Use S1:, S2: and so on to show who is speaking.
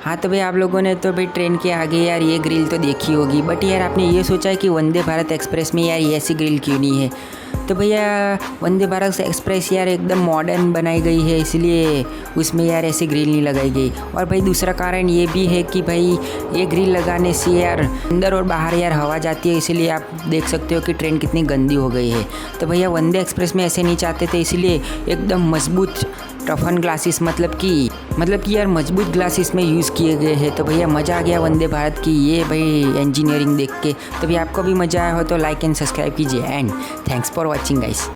S1: हाँ तो भाई आप लोगों ने तो भाई ट्रेन के आगे यार ये ग्रिल तो देखी होगी, बट यार आपने ये सोचा है कि वंदे भारत एक्सप्रेस में यार ये ऐसी ग्रिल क्यों नहीं है। तो भैया वंदे भारत एक्सप्रेस यार एकदम मॉडर्न बनाई गई है, इसलिए उसमें यार ऐसी ग्रिल नहीं लगाई गई। और भाई दूसरा कारण ये भी है कि भाई ये ग्रिल लगाने से यार अंदर और बाहर यार हवा जाती है, इसीलिए आप देख सकते हो कि ट्रेन कितनी गंदी हो गई है। तो भैया वंदे एक्सप्रेस में ऐसे नहीं चाहते थे, इसलिए एकदम मजबूत टफन ग्लासेस मतलब कि यार मजबूत ग्लासेस में यूज़ किए गए हैं। तो भैया मज़ा आ गया वंदे भारत की ये भाई इंजीनियरिंग देख के। तो भैया आपको भी मज़ा आया हो तो लाइक एंड सब्सक्राइब कीजिए and thanks for watching guys.